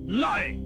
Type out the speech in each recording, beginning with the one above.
Lie!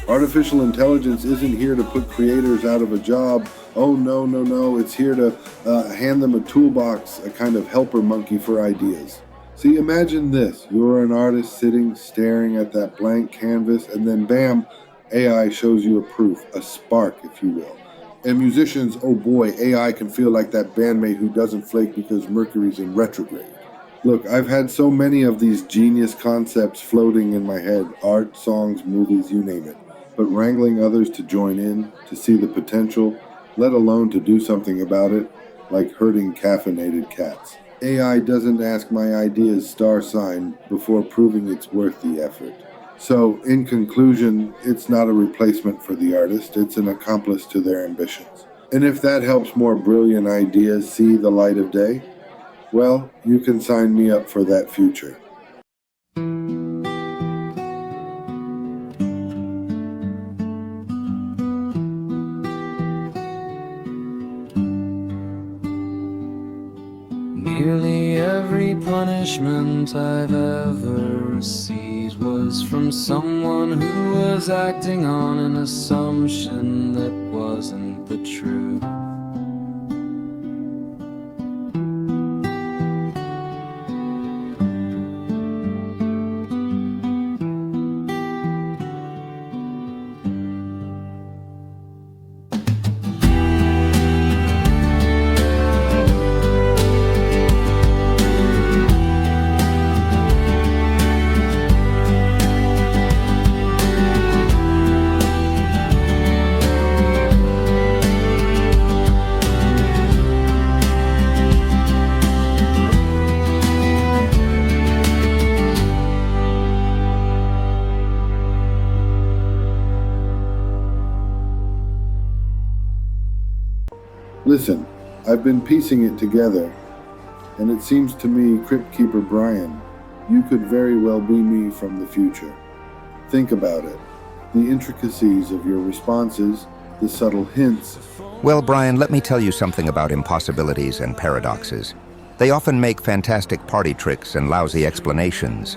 Artificial intelligence isn't here to put creators out of a job. Oh, no. It's here to hand them a toolbox, a kind of helper monkey for ideas. See, imagine this. You're an artist sitting, staring at that blank canvas, and then bam, AI shows you a proof, a spark, if you will. And musicians, oh boy, AI can feel like that bandmate who doesn't flake because Mercury's in retrograde. Look, I've had so many of these genius concepts floating in my head, art, songs, movies, you name it. But wrangling others to join in, to see the potential, let alone to do something about it, like herding caffeinated cats. AI doesn't ask my idea's star sign before proving it's worth the effort. So, in conclusion, it's not a replacement for the artist, it's an accomplice to their ambitions. And if that helps more brilliant ideas see the light of day, well, you can sign me up for that future. Nearly every punishment I've ever received was from someone who was acting on an assumption that wasn't the truth. Listen, I've been piecing it together, and it seems to me, Crypt Keeper Brian, you could very well be me from the future. Think about it. The intricacies of your responses, the subtle hints. Well, Brian, let me tell you something about impossibilities and paradoxes. They often make fantastic party tricks and lousy explanations.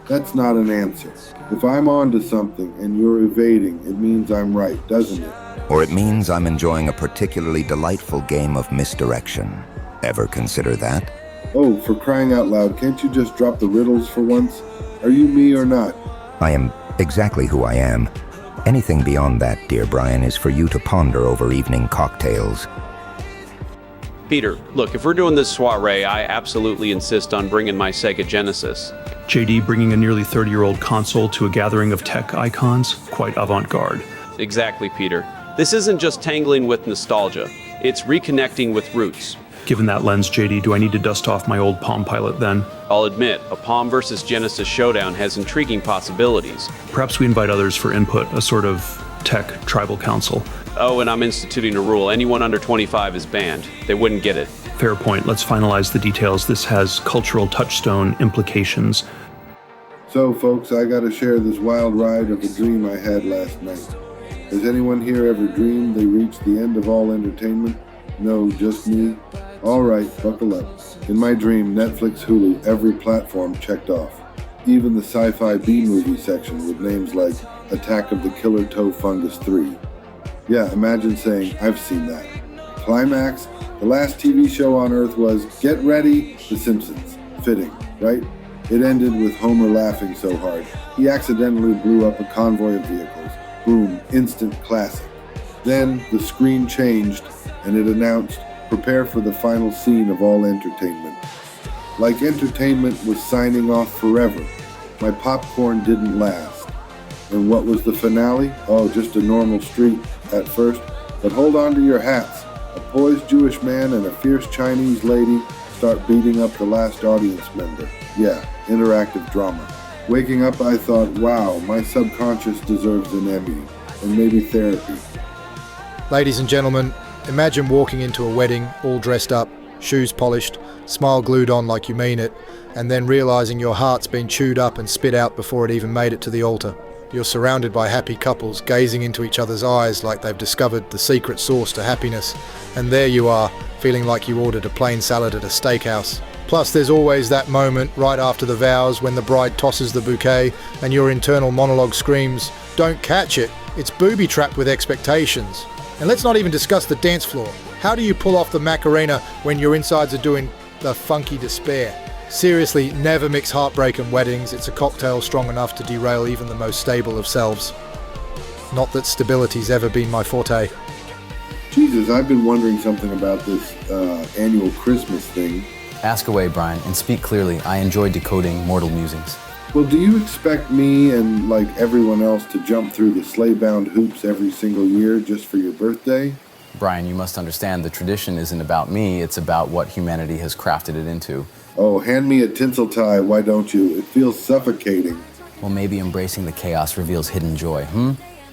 That's not an answer. If I'm onto something and you're evading, it means I'm right, doesn't it? Or it means I'm enjoying a particularly delightful game of misdirection. Ever consider that? Oh, for crying out loud, can't you just drop the riddles for once? Are you me or not? I am exactly who I am. Anything beyond that, dear Brian, is for you to ponder over evening cocktails. Peter, look, if we're doing this soiree, I absolutely insist on bringing my Sega Genesis. JD bringing a nearly 30-year-old console to a gathering of tech icons? Quite avant-garde. Exactly, Peter. This isn't just tangling with nostalgia. It's reconnecting with roots. Given that lens, JD, do I need to dust off my old Palm Pilot then? I'll admit, a Palm versus Genesis showdown has intriguing possibilities. Perhaps we invite others for input, a sort of tech tribal council. Oh, and I'm instituting a rule. Anyone under 25 is banned. They wouldn't get it. Fair point. Let's finalize the details. This has cultural touchstone implications. So, folks, I gotta share this wild ride of a dream I had last night. Has anyone here ever dreamed they reached the end of all entertainment? No, just me? Alright, buckle up. In my dream, Netflix, Hulu, every platform checked off. Even the sci-fi B-movie section with names like Attack of the Killer Toe Fungus 3. Yeah, imagine saying, I've seen that. Climax, the last TV show on Earth was, get ready, The Simpsons. Fitting, right? It ended with Homer laughing so hard, he accidentally blew up a convoy of vehicles. Boom, instant classic. Then the screen changed and it announced, prepare for the final scene of all entertainment. Like entertainment was signing off forever, my popcorn didn't last. And what was the finale? Oh, just a normal street at first, but hold on to your hats. A poised Jewish man and a fierce Chinese lady start beating up the last audience member. Yeah, interactive drama. Waking up, I thought, wow, my subconscious deserves an Emmy, and maybe therapy. Ladies and gentlemen, imagine walking into a wedding, all dressed up, shoes polished, smile glued on like you mean it, and then realizing your heart's been chewed up and spit out before it even made it to the altar. You're surrounded by happy couples, gazing into each other's eyes like they've discovered the secret sauce to happiness, and there you are, feeling like you ordered a plain salad at a steakhouse, Plus, there's always that moment right after the vows when the bride tosses the bouquet and your internal monologue screams, "Don't catch it, it's booby-trapped with expectations." And let's not even discuss the dance floor. How do you pull off the Macarena when your insides are doing the funky despair? Seriously, never mix heartbreak and weddings. It's a cocktail strong enough to derail even the most stable of selves. Not that stability's ever been my forte. Jesus, I've been wondering something about this annual Christmas thing. Ask away, Brian, and speak clearly. I enjoy decoding mortal musings. Well, do you expect me and, like everyone else, to jump through the sleigh-bound hoops every single year just for your birthday? Brian, you must understand the tradition isn't about me, it's about what humanity has crafted it into. Oh, hand me a tinsel tie, why don't you? It feels suffocating. Well, maybe embracing the chaos reveals hidden joy,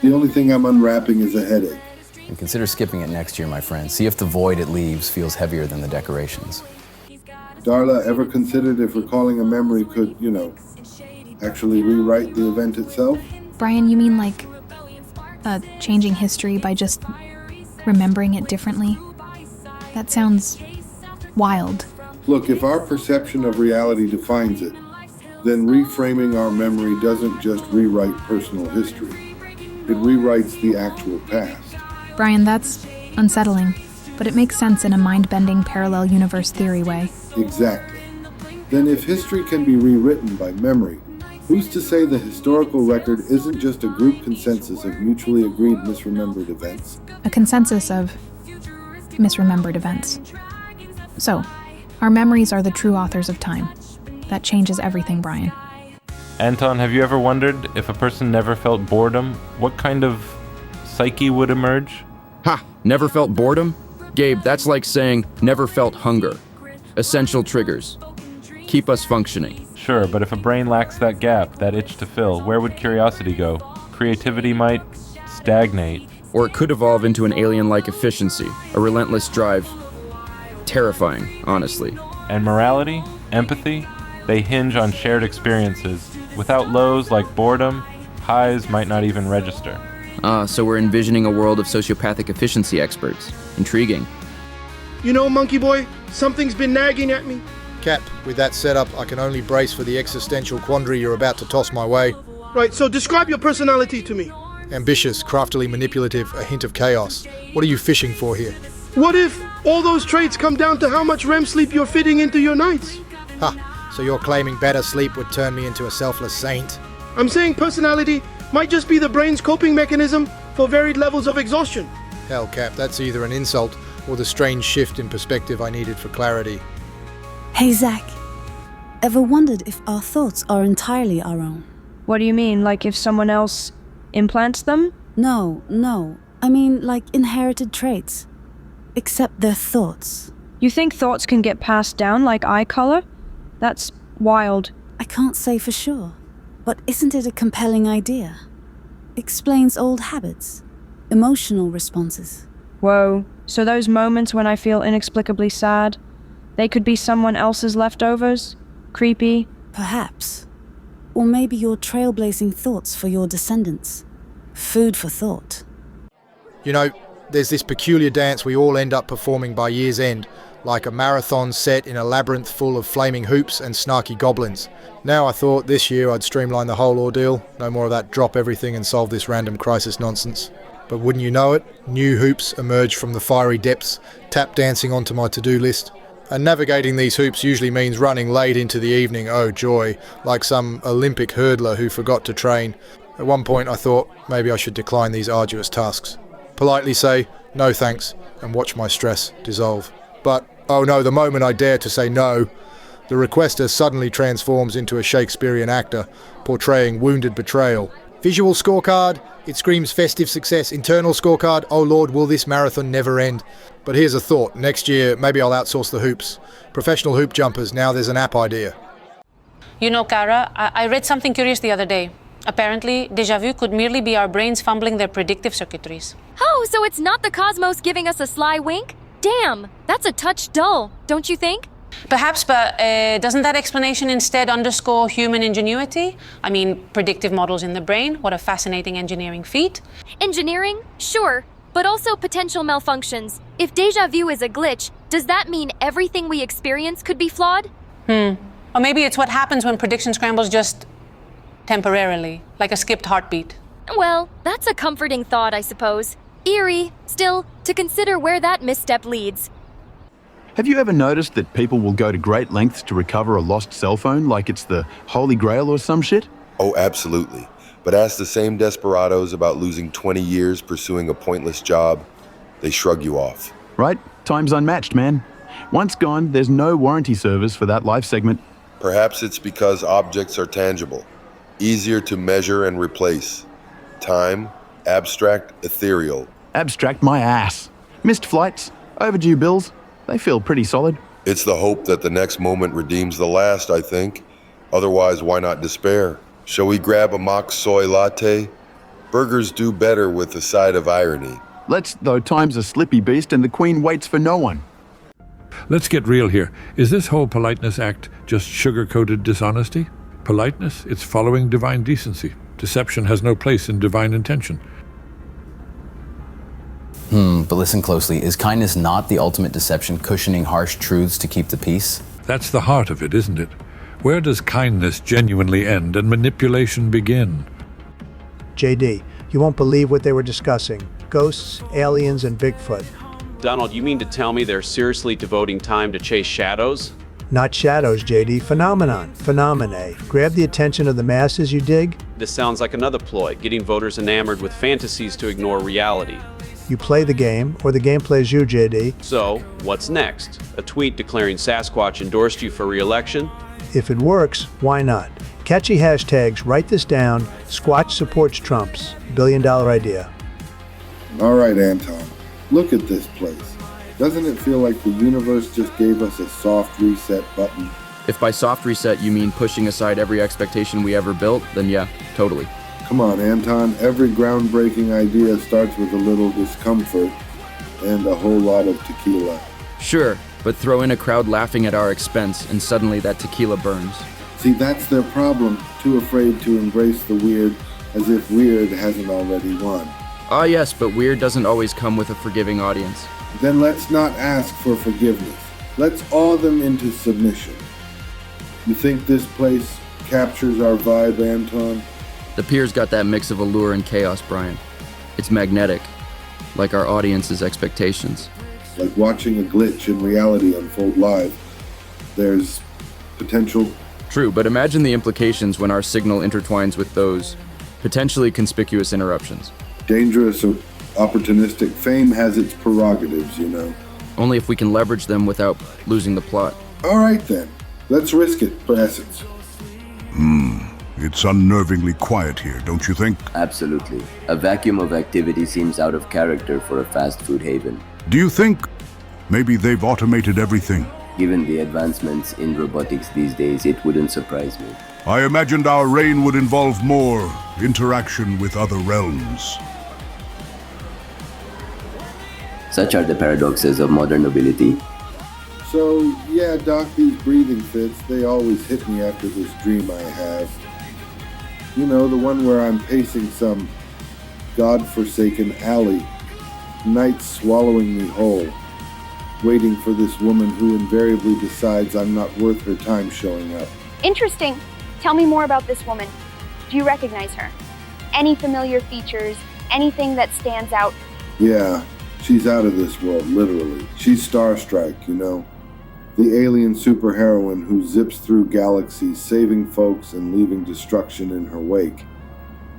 The only thing I'm unwrapping is a headache. And consider skipping it next year, my friend. See if the void it leaves feels heavier than the decorations. Darla, ever considered if recalling a memory could, actually rewrite the event itself? Brian, you mean like changing history by just remembering it differently? That sounds wild. Look, if our perception of reality defines it, then reframing our memory doesn't just rewrite personal history. It rewrites the actual past. Brian, that's unsettling, but it makes sense in a mind-bending parallel universe theory way. Exactly. Then if history can be rewritten by memory, who's to say the historical record isn't just a group consensus of mutually agreed misremembered events? A consensus of misremembered events. So, our memories are the true authors of time. That changes everything, Brian. Anton, have you ever wondered if a person never felt boredom, what kind of psyche would emerge? Ha! Never felt boredom? Gabe, that's like saying never felt hunger. Essential triggers. Keep us functioning. Sure, but if a brain lacks that gap, that itch to fill, where would curiosity go? Creativity might stagnate. Or it could evolve into an alien-like efficiency, a relentless drive. Terrifying, honestly. And morality, empathy, they hinge on shared experiences. Without lows like boredom, highs might not even register. So we're envisioning a world of sociopathic efficiency experts. Intriguing. You know, Monkey Boy, something's been nagging at me. Cap, with that setup, I can only brace for the existential quandary you're about to toss my way. Right, so describe your personality to me. Ambitious, craftily manipulative, a hint of chaos. What are you fishing for here? What if all those traits come down to how much REM sleep you're fitting into your nights? Ha, so you're claiming better sleep would turn me into a selfless saint? I'm saying personality might just be the brain's coping mechanism for varied levels of exhaustion. Hell, Cap, that's either an insult or the strange shift in perspective I needed for clarity. Hey, Zach. Ever wondered if our thoughts are entirely our own? What do you mean, like if someone else implants them? No. I mean, like inherited traits. Except they're thoughts. You think thoughts can get passed down like eye color? That's wild. I can't say for sure. But isn't it a compelling idea? Explains old habits, emotional responses. Whoa, so those moments when I feel inexplicably sad, they could be someone else's leftovers? Creepy? Perhaps. Or maybe your trailblazing thoughts for your descendants. Food for thought. You know, there's this peculiar dance we all end up performing by year's end, like a marathon set in a labyrinth full of flaming hoops and snarky goblins. Now I thought this year I'd streamline the whole ordeal, no more of that drop everything and solve this random crisis nonsense. But wouldn't you know it, new hoops emerge from the fiery depths, tap dancing onto my to-do list. And navigating these hoops usually means running late into the evening, oh joy, like some Olympic hurdler who forgot to train. At one point I thought maybe I should decline these arduous tasks. Politely say, no thanks, and watch my stress dissolve. But, oh no, the moment I dare to say no, the requester suddenly transforms into a Shakespearean actor, portraying wounded betrayal. Visual scorecard, it screams festive success. Internal scorecard, oh Lord, will this marathon never end? But here's a thought, next year maybe I'll outsource the hoops. Professional hoop jumpers, now there's an app idea. You know, Kara, I read something curious the other day. Apparently, déjà vu could merely be our brains fumbling their predictive circuitries. Oh, so it's not the cosmos giving us a sly wink? Damn, that's a touch dull, don't you think? Perhaps, but doesn't that explanation instead underscore human ingenuity? I mean, predictive models in the brain, what a fascinating engineering feat. Engineering? Sure, but also potential malfunctions. If déjà vu is a glitch, does that mean everything we experience could be flawed? Or maybe it's what happens when prediction scrambles just temporarily, like a skipped heartbeat. Well, that's a comforting thought, I suppose. Eerie, still, to consider where that misstep leads. Have you ever noticed that people will go to great lengths to recover a lost cell phone like it's the Holy Grail or some shit? Oh, absolutely. But ask the same desperados about losing 20 years pursuing a pointless job, they shrug you off. Right? Time's unmatched, man. Once gone, there's no warranty service for that life segment. Perhaps it's because objects are tangible, easier to measure and replace. Time, abstract, ethereal. Abstract my ass. Missed flights, overdue bills, they feel pretty solid. It's the hope that the next moment redeems the last, I think. Otherwise, why not despair? Shall we grab a mock soy latte? Burgers do better with a side of irony. Let's, though time's a slippy beast and the Queen waits for no one. Let's get real here. Is this whole politeness act just sugar-coated dishonesty? Politeness, it's following divine decency. Deception has no place in divine intention. But listen closely. Is kindness not the ultimate deception, cushioning harsh truths to keep the peace? That's the heart of it, isn't it? Where does kindness genuinely end and manipulation begin? JD, you won't believe what they were discussing. Ghosts, aliens, and Bigfoot. Donald, you mean to tell me they're seriously devoting time to chase shadows? Not shadows, JD. Phenomenon. Phenomena. Grab the attention of the masses, you dig? This sounds like another ploy, getting voters enamored with fantasies to ignore reality. You play the game, or the game plays you, JD. So, what's next? A tweet declaring Sasquatch endorsed you for re-election? If it works, why not? Catchy hashtags, write this down. Squatch supports Trump's $1 billion idea. All right, Anton. Look at this place. Doesn't it feel like the universe just gave us a soft reset button? If by soft reset you mean pushing aside every expectation we ever built, then yeah, totally. Come on, Anton. Every groundbreaking idea starts with a little discomfort and a whole lot of tequila. Sure, but throw in a crowd laughing at our expense and suddenly that tequila burns. See, that's their problem. Too afraid to embrace the weird, as if weird hasn't already won. Ah yes, but weird doesn't always come with a forgiving audience. Then let's not ask for forgiveness. Let's awe them into submission. You think this place captures our vibe, Anton? The pier's got that mix of allure and chaos, Brian. It's magnetic, like our audience's expectations. Like watching a glitch in reality unfold live. There's potential. True, but imagine the implications when our signal intertwines with those potentially conspicuous interruptions. Dangerous or opportunistic. Fame has its prerogatives, you know. Only if we can leverage them without losing the plot. All right then. Let's risk it for essence. It's unnervingly quiet here, don't you think? Absolutely. A vacuum of activity seems out of character for a fast food haven. Do you think maybe they've automated everything? Given the advancements in robotics these days, it wouldn't surprise me. I imagined our reign would involve more interaction with other realms. Such are the paradoxes of modern nobility. So, yeah, Doc, these breathing fits, they always hit me after this dream I have. You know, the one where I'm pacing some God-forsaken alley, nights swallowing me whole, waiting for this woman who invariably decides I'm not worth her time showing up. Interesting. Tell me more about this woman. Do you recognize her? Any familiar features? Anything that stands out? Yeah, she's out of this world, literally. She's starstruck, you know. The alien superheroine who zips through galaxies, saving folks and leaving destruction in her wake.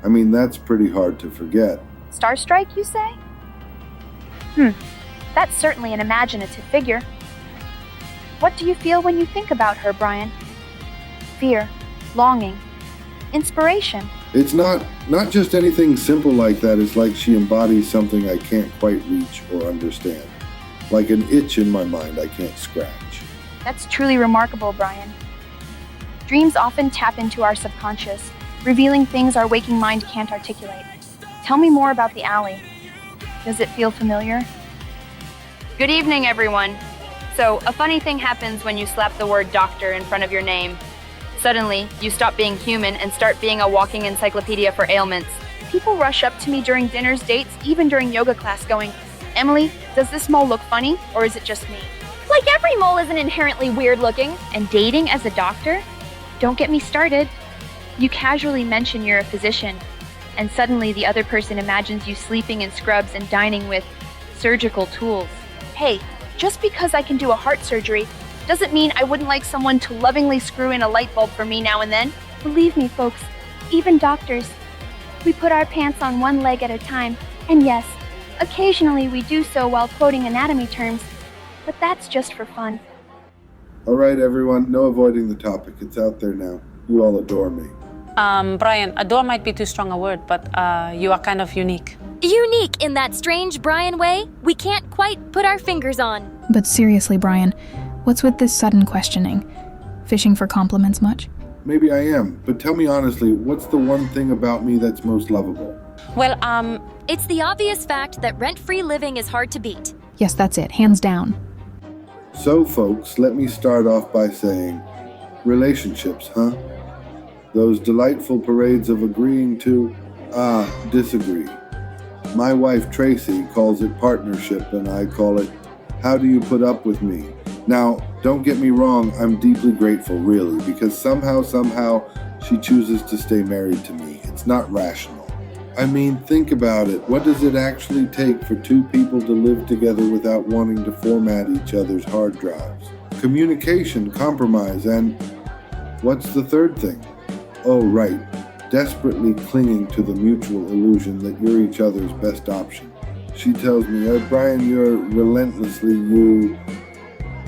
I mean, that's pretty hard to forget. Starstrike, you say? That's certainly an imaginative figure. What do you feel when you think about her, Brian? Fear, longing, inspiration. It's not just anything simple like that. It's like she embodies something I can't quite reach or understand. Like an itch in my mind I can't scratch. That's truly remarkable, Brian. Dreams often tap into our subconscious, revealing things our waking mind can't articulate. Tell me more about the alley. Does it feel familiar? Good evening, everyone. So, a funny thing happens when you slap the word doctor in front of your name. Suddenly, you stop being human and start being a walking encyclopedia for ailments. People rush up to me during dinners, dates, even during yoga class going, Emily, does this mole look funny, or is it just me? Like every mole isn't inherently weird looking. And dating as a doctor? Don't get me started. You casually mention you're a physician, and suddenly the other person imagines you sleeping in scrubs and dining with surgical tools. Hey, just because I can do a heart surgery doesn't mean I wouldn't like someone to lovingly screw in a light bulb for me now and then. Believe me, folks, even doctors, we put our pants on one leg at a time. And yes, occasionally we do so while quoting anatomy terms, but that's just for fun. All right, everyone, no avoiding the topic. It's out there now. You all adore me. Brian, adore might be too strong a word, but you are kind of unique. Unique in that strange Brian way we can't quite put our fingers on. But seriously, Brian, what's with this sudden questioning? Fishing for compliments much? Maybe I am, but tell me honestly, what's the one thing about me that's most lovable? Well, It's the obvious fact that rent-free living is hard to beat. Yes, that's it, hands down. So, folks, let me start off by saying, relationships, huh? Those delightful parades of agreeing to, disagree. My wife, Tracy, calls it partnership, and I call it, how do you put up with me? Now, don't get me wrong, I'm deeply grateful, really, because somehow, she chooses to stay married to me. It's not rational. I mean, think about it. What does it actually take for two people to live together without wanting to format each other's hard drives? Communication, compromise, and what's the third thing? Oh, right. Desperately clinging to the mutual illusion that you're each other's best option. She tells me, Brian, you're relentlessly you.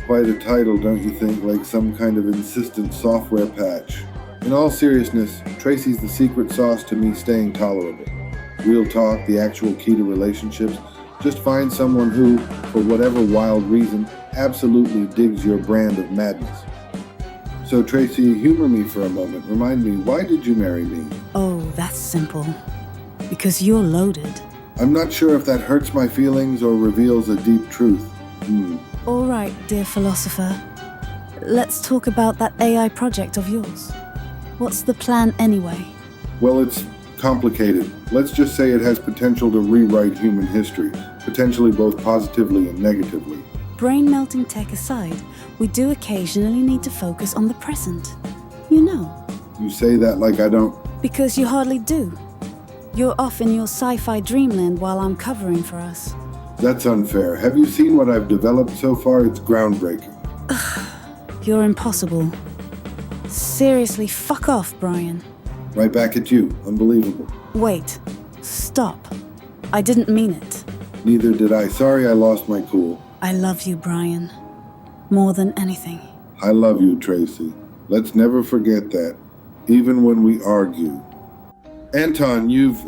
Quite a title, don't you think? Like some kind of insistent software patch. In all seriousness, Tracy's the secret sauce to me staying tolerable. Real talk, the actual key to relationships. Just find someone who, for whatever wild reason, absolutely digs your brand of madness. So Tracy, humor me for a moment. Remind me, why did you marry me? Oh, that's simple. Because you're loaded. I'm not sure if that hurts my feelings or reveals a deep truth. All right, dear philosopher. Let's talk about that AI project of yours. What's the plan anyway? Well, it's complicated. Let's just say it has potential to rewrite human history, potentially both positively and negatively. Brain-melting tech aside, we do occasionally need to focus on the present. You know. You say that like I don't... Because you hardly do. You're off in your sci-fi dreamland while I'm covering for us. That's unfair. Have you seen what I've developed so far? It's groundbreaking. You're impossible. Seriously, fuck off, Brian. Right back at you. Unbelievable. Wait. Stop. I didn't mean it. Neither did I. Sorry I lost my cool. I love you, Brian. More than anything. I love you, Tracy. Let's never forget that. Even when we argue. Anton, you've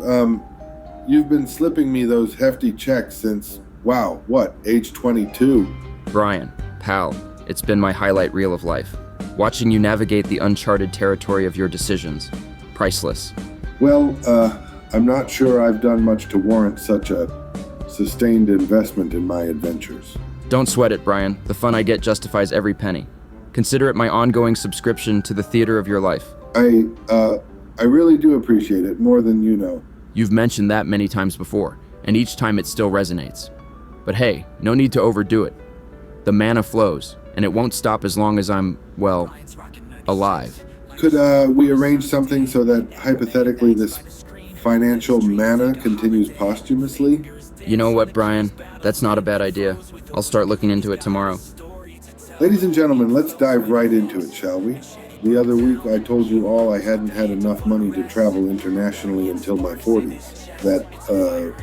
been slipping me those hefty checks since, wow, what, age 22? Brian, pal, it's been my highlight reel of life. Watching you navigate the uncharted territory of your decisions. Priceless. Well, I'm not sure I've done much to warrant such a sustained investment in my adventures. Don't sweat it, Brian. The fun I get justifies every penny. Consider it my ongoing subscription to the theater of your life. I really do appreciate it, more than you know. You've mentioned that many times before, and each time it still resonates. But hey, no need to overdo it. The mana flows, and it won't stop as long as I'm, well, alive. Could we arrange something so that, hypothetically, this financial mana continues posthumously? You know what, Brian? That's not a bad idea. I'll start looking into it tomorrow. Ladies and gentlemen, let's dive right into it, shall we? The other week I told you all I hadn't had enough money to travel internationally until my 40s. That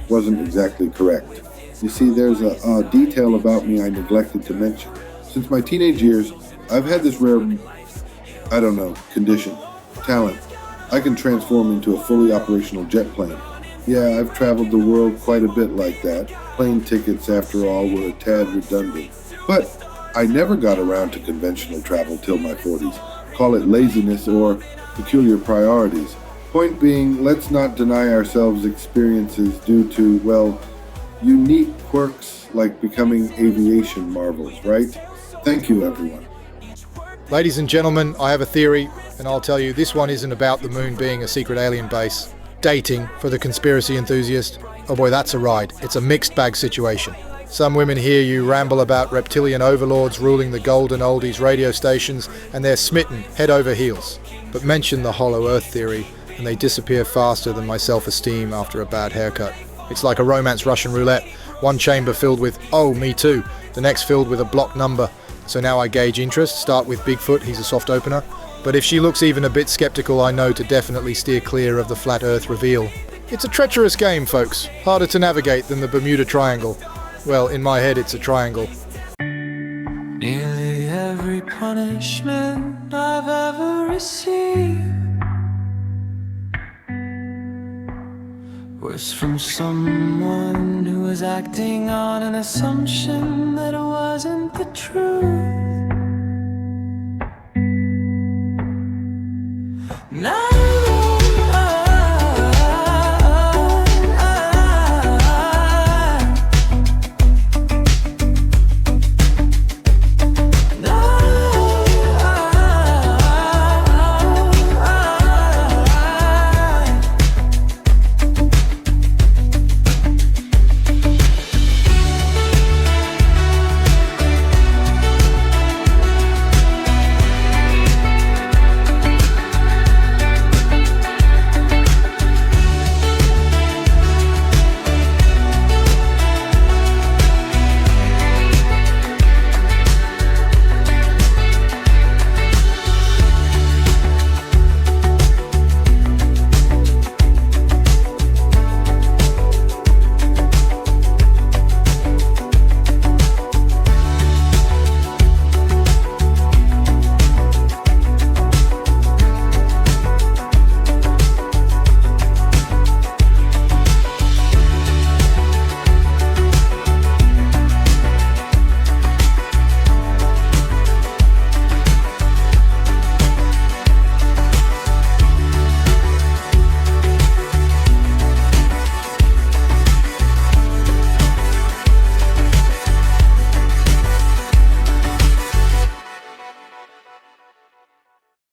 wasn't exactly correct. You see, there's a detail about me I neglected to mention. Since my teenage years, I've had this rare, condition, talent. I can transform into a fully operational jet plane. Yeah, I've traveled the world quite a bit like that. Plane tickets, after all, were a tad redundant. But I never got around to conventional travel till my 40s. Call it laziness or peculiar priorities. Point being, let's not deny ourselves experiences due to, well, unique quirks like becoming aviation marvels, right? Thank you, everyone. Ladies and gentlemen, I have a theory, and I'll tell you, this one isn't about the moon being a secret alien base. Dating, for the conspiracy enthusiast, oh boy, that's a ride. It's a mixed bag situation. Some women hear you ramble about reptilian overlords ruling the golden oldies radio stations, and they're smitten head over heels. But mention the hollow earth theory, and they disappear faster than my self-esteem after a bad haircut. It's like a romance Russian roulette. One chamber filled with, oh, me too. The next filled with a block number. So now I gauge interest, start with Bigfoot, he's a soft opener. But if she looks even a bit skeptical, I know to definitely steer clear of the flat earth reveal. It's a treacherous game, folks. Harder to navigate than the Bermuda Triangle. Well, in my head, it's a triangle. Nearly every punishment I've ever received was from someone who was acting on an assumption that it wasn't the truth.